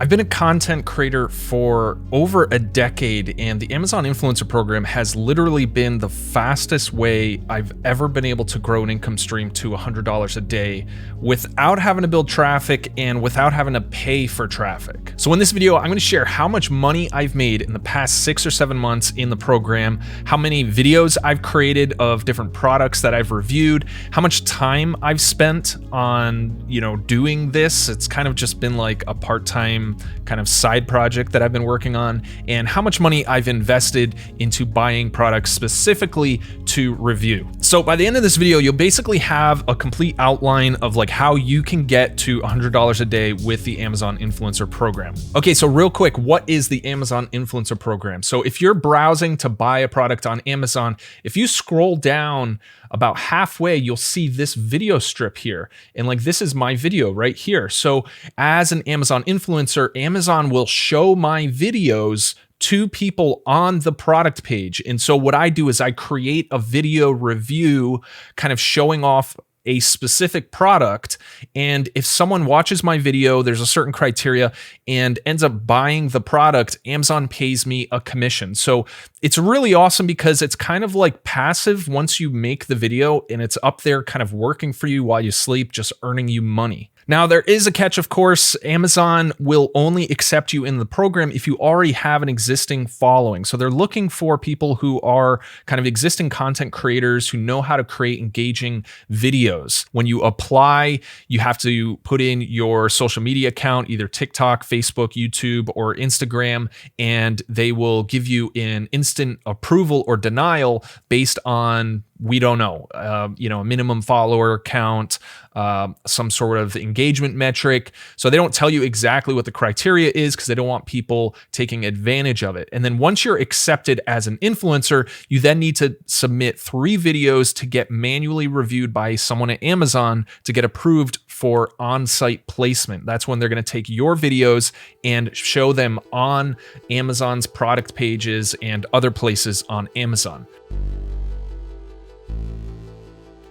I've been a content creator for over a decade, and the Amazon Influencer Program has literally been the fastest way I've ever been able to grow an income stream to $100 a day without having to build traffic and without having to pay for traffic. So in this video, I'm going to share how much money I've made in the past 6 or 7 months in the program, how many videos I've created of different products that I've reviewed, how much time I've spent on, doing this. It's kind of just been like a part-time kind of side project that I've been working on, and how much money I've invested into buying products specifically to review. So by the end of this video, you'll basically have a complete outline of like how you can get to $100 a day with the Amazon Influencer Program. Okay, so real quick, what is the Amazon Influencer Program? So if you're browsing to buy a product on Amazon, if you scroll down about halfway, you'll see this video strip here. And like, this is my video right here. So as an Amazon influencer, Amazon will show my videos to people on the product page. And so what I do is I create a video review kind of showing off a specific product. And if someone watches my video, there's a certain criteria and ends up buying the product, Amazon pays me a commission. So it's really awesome because it's kind of like passive once you make the video, and it's up there kind of working for you while you sleep, just earning you money. Now, there is a catch, of course. Amazon will only accept you in the program if you already have an existing following. So they're looking for people who are kind of existing content creators who know how to create engaging videos. When you apply, you have to put in your social media account, either TikTok, Facebook, YouTube, or Instagram, and they will give you an instant approval or denial based on, we don't know, a minimum follower count, some sort of engagement metric. So they don't tell you exactly what the criteria is because they don't want people taking advantage of it. And then once you're accepted as an influencer, you then need to submit 3 videos to get manually reviewed by someone at Amazon to get approved for on-site placement. That's when they're going to take your videos and show them on Amazon's product pages and other places on Amazon.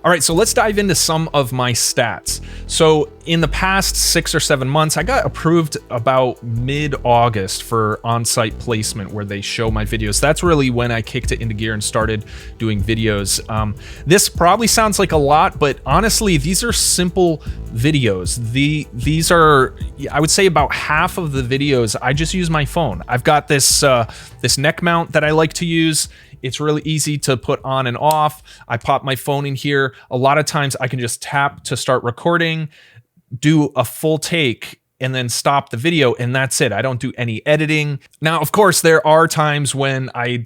All right, so let's dive into some of my stats. So in the past 6 or 7 months, I got approved about mid-August for on-site placement where they show my videos. That's really when I kicked it into gear and started doing videos. This probably sounds like a lot, but honestly, these are simple videos. These are, I would say about half of the videos, I just use my phone. I've got this, this neck mount that I like to use. It's really easy to put on and off. I pop my phone in here. A lot of times I can just tap to start recording, do a full take, and then stop the video, and that's it. I don't do any editing. Now, of course, there are times when I,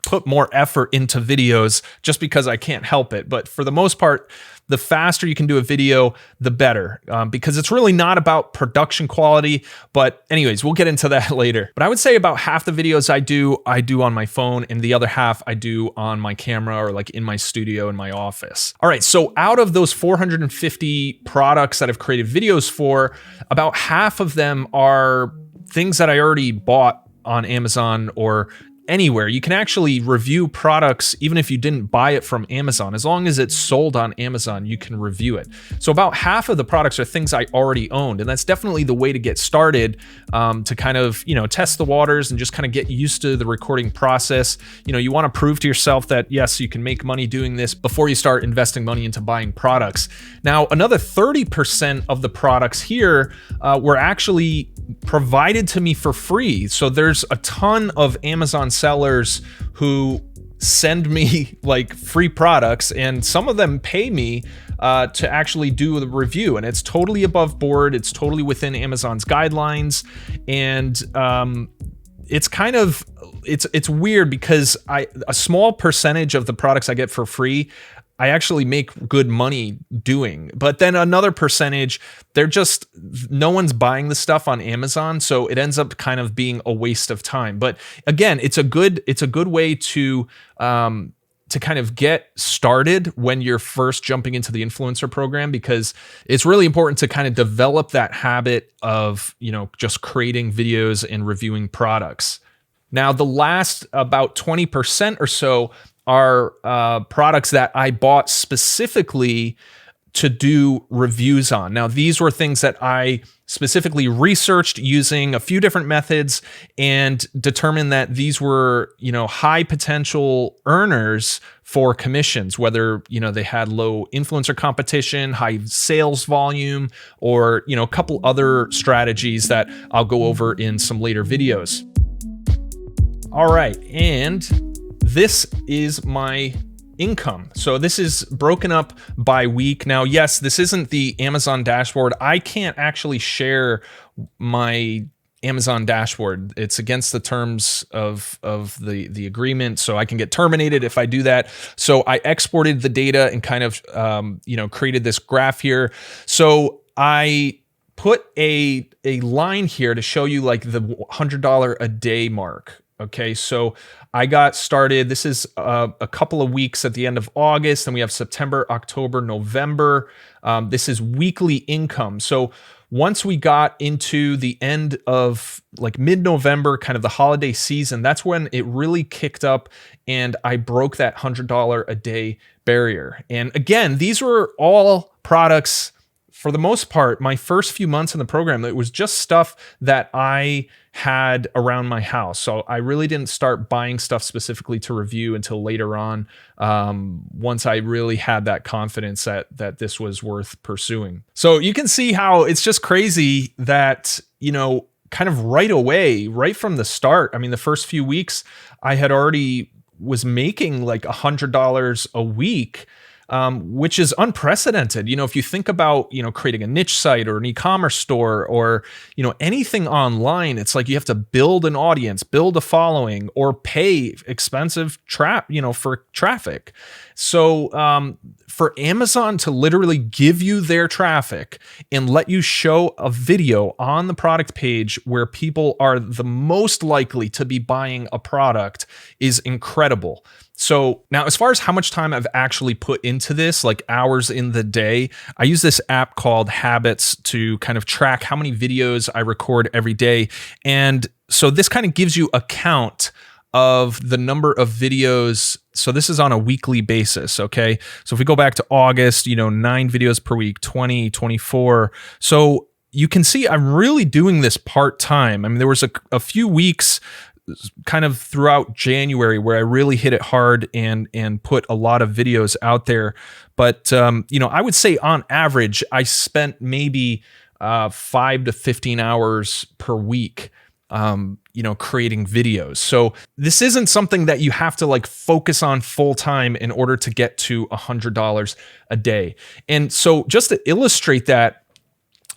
put more effort into videos just because I can't help it. But for the most part, the faster you can do a video, the better, because it's really not about production quality. But anyways, we'll get into that later. But I would say about half the videos I do on my phone, and the other half I do on my camera or like in my studio in my office. All right, so out of those 450 products that I've created videos for, about half of them are things that I already bought on Amazon or anywhere. You can actually review products even if you didn't buy it from Amazon. As long as it's sold on Amazon, you can review it. So about half of the products are things I already owned, and that's definitely the way to get started, to kind of, test the waters and just kind of get used to the recording process. You want to prove to yourself that yes, you can make money doing this before you start investing money into buying products. Now, another 30% of the products here were actually provided to me for free. So there's a ton of Amazon sellers who send me like free products, and some of them pay me to actually do the review, and it's totally above board. It's totally within Amazon's guidelines, and it's kind of, it's weird because a small percentage of the products I get for free, I actually make good money doing. But then another percentage, no one's buying the stuff on Amazon, so it ends up kind of being a waste of time. But again, it's a good way to kind of get started when you're first jumping into the influencer program, because it's really important to kind of develop that habit of, just creating videos and reviewing products. Now, the last about 20% or so are products that I bought specifically to do reviews on. Now, these were things that I specifically researched using a few different methods and determined that these were, high potential earners for commissions, whether, they had low influencer competition, high sales volume, or, a couple other strategies that I'll go over in some later videos. All right, and this is my income. So this is broken up by week. Now, yes, this isn't the Amazon dashboard. I can't actually share my Amazon dashboard. It's against the terms of the agreement, so I can get terminated if I do that. So I exported the data and kind of created this graph here. So I put a line here to show you like the $100 a day mark. Okay, so I got started. This is a couple of weeks at the end of August, and we have September, October, November. This is weekly income. So once we got into the end of like mid-November, kind of the holiday season, that's when it really kicked up and I broke that $100 a day barrier. And again, these were all products, for the most part, my first few months in the program, it was just stuff that I had around my house. So I really didn't start buying stuff specifically to review until later on, once I really had that confidence that this was worth pursuing. So you can see how it's just crazy that, kind of right away, right from the start, I mean, the first few weeks, I had already was making like $100 a week, which is unprecedented. If you think about, creating a niche site or an e-commerce store or, anything online, it's like you have to build an audience, build a following, or pay expensive for traffic. So, for Amazon to literally give you their traffic and let you show a video on the product page where people are the most likely to be buying a product is incredible. So now, as far as how much time I've actually put into this, like hours in the day, I use this app called Habits to kind of track how many videos I record every day. And so this kind of gives you a count of the number of videos. So this is on a weekly basis, okay? So if we go back to August, 9 videos per week, 20, 24. So you can see I'm really doing this part-time. I mean, there was a few weeks kind of throughout January where I really hit it hard and put a lot of videos out there. But, I would say on average, I spent maybe 5 to 15 hours per week creating videos. So this isn't something that you have to like focus on full time in order to get to $100 a day. And so just to illustrate that,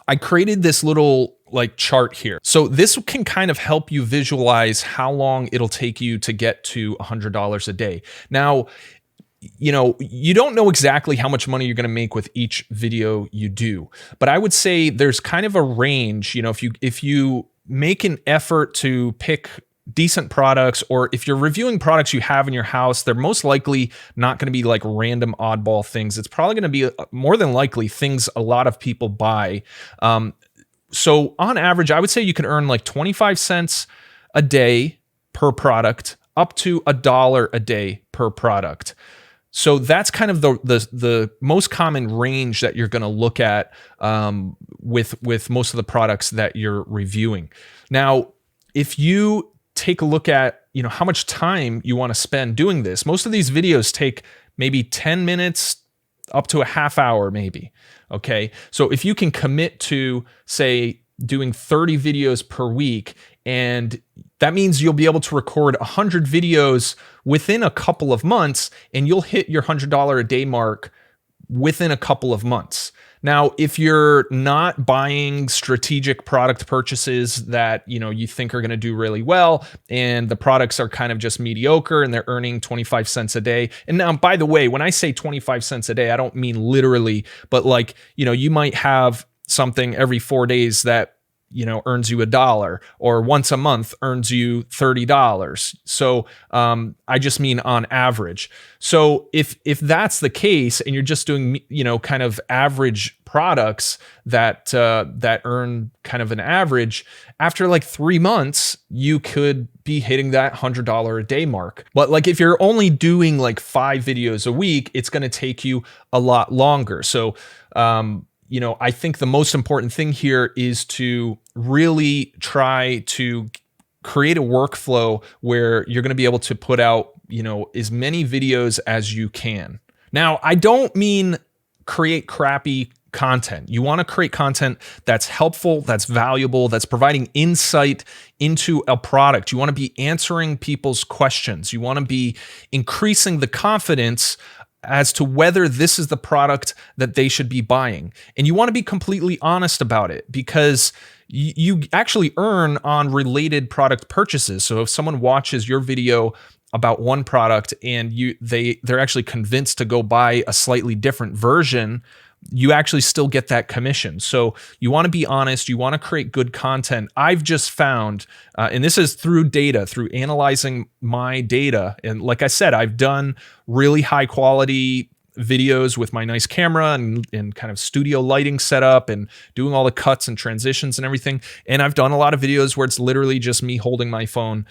I created this little like chart here. So this can kind of help you visualize how long it'll take you to get to $100 a day. Now, you don't know exactly how much money you're going to make with each video you do, but I would say there's kind of a range. If you make an effort to pick decent products, or if you're reviewing products you have in your house, they're most likely not going to be like random oddball things. It's probably going to be more than likely things a lot of people buy. So on average, I would say you can earn like 25 cents a day per product, up to $1 a day per product. So that's kind of the most common range that you're going to look at with most of the products that you're reviewing. Now, if you take a look at how much time you want to spend doing this, most of these videos take maybe 10 minutes up to a half hour maybe. Okay, so if you can commit to, say, doing 30 videos per week, and that means you'll be able to record 100 videos within a couple of months, and you'll hit your $100 a day mark within a couple of months. Now, if you're not buying strategic product purchases that, you think are going to do really well, and the products are kind of just mediocre and they're earning 25 cents a day. And now, by the way, when I say 25 cents a day, I don't mean literally, but like, you might have something every 4 days that earns you $1, or once a month earns you $30. So I just mean on average. So if that's the case, and you're just doing kind of average products that earn kind of an average, after like 3 months, you could be hitting that $100 a day mark. But like if you're only doing like 5 videos a week, it's going to take you a lot longer. So I think the most important thing here is to really try to create a workflow where you're going to be able to put out, as many videos as you can. Now, I don't mean create crappy content. You want to create content that's helpful, that's valuable, that's providing insight into a product. You want to be answering people's questions. You want to be increasing the confidence as to whether this is the product that they should be buying. And you want to be completely honest about it, because you actually earn on related product purchases. So if someone watches your video about one product and they're actually convinced to go buy a slightly different version, you actually still get that commission. So you want to be honest. You want to create good content. I've just found, and this is through data, through analyzing my data. And like I said, I've done really high quality videos with my nice camera and kind of studio lighting setup and doing all the cuts and transitions and everything. And I've done a lot of videos where it's literally just me holding my phone,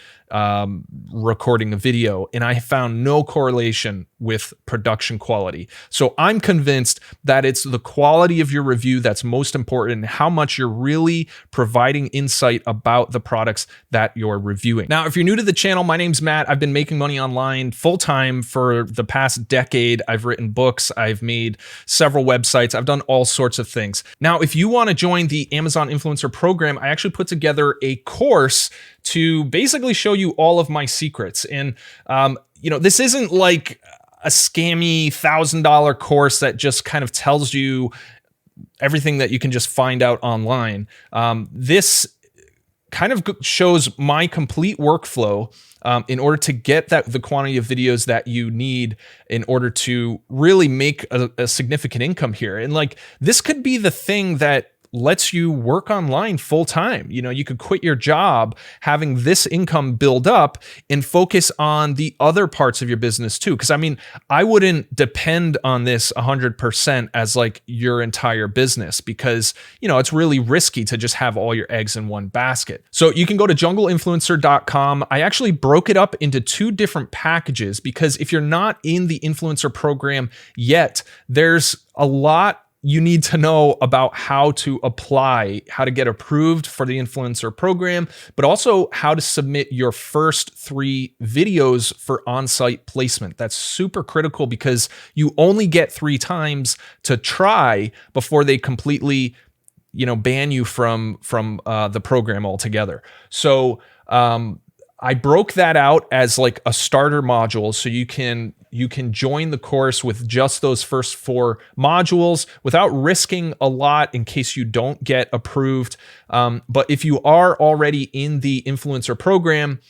recording a video, and I found no correlation with production quality. So I'm convinced that it's the quality of your review that's most important, and how much you're really providing insight about the products that you're reviewing. Now, if you're new to the channel, my name's Matt. I've been making money online full-time for the past decade. I've written books. I've made several websites. I've done all sorts of things. Now, if you want to join the Amazon Influencer Program, I actually put together a course to basically show you all of my secrets. And, this isn't like a scammy $1,000 course that just kind of tells you everything that you can just find out online. This kind of shows my complete workflow in order to get the quantity of videos that you need in order to really make a significant income here. And like, this could be the thing that lets you work online full time. You could quit your job, having this income build up, and focus on the other parts of your business too. Because I wouldn't depend on this 100% as like your entire business, because it's really risky to just have all your eggs in one basket. So you can go to jungleinfluencer.com. I actually broke it up into 2 different packages, because if you're not in the influencer program yet, there's a lot you need to know about how to apply, how to get approved for the influencer program, but also how to submit your first 3 videos for on-site placement. That's super critical, because you only get 3 times to try before they completely, ban you from the program altogether. So I broke that out as like a starter module, so you can join the course with just those first 4 modules without risking a lot in case you don't get approved. But if you are already in the influencer program,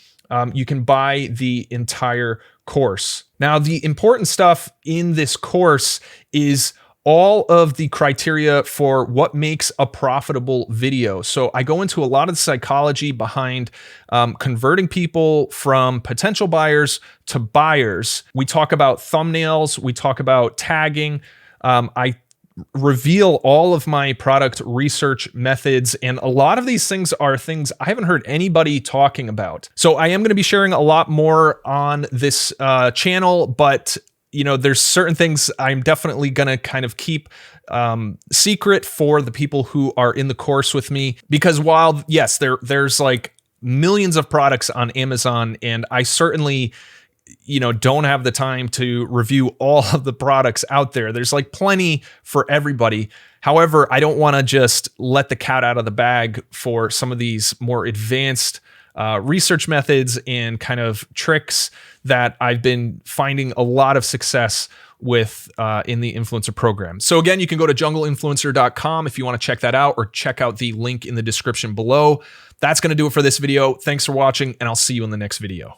you can buy the entire course. Now, the important stuff in this course is all of the criteria for what makes a profitable video. So I go into a lot of the psychology behind converting people from potential buyers to buyers. We talk about thumbnails. We talk about tagging. I reveal all of my product research methods, and a lot of these things are things I haven't heard anybody talking about. So I am going to be sharing a lot more on this channel, but there's certain things I'm definitely going to kind of keep secret for the people who are in the course with me, because while, yes, there's like millions of products on Amazon, and I certainly, don't have the time to review all of the products out there. There's like plenty for everybody. However, I don't want to just let the cat out of the bag for some of these more advanced research methods and kind of tricks that I've been finding a lot of success with in the influencer program. So again, you can go to jungleinfluencer.com if you want to check that out, or check out the link in the description below. That's going to do it for this video. Thanks for watching, and I'll see you in the next video.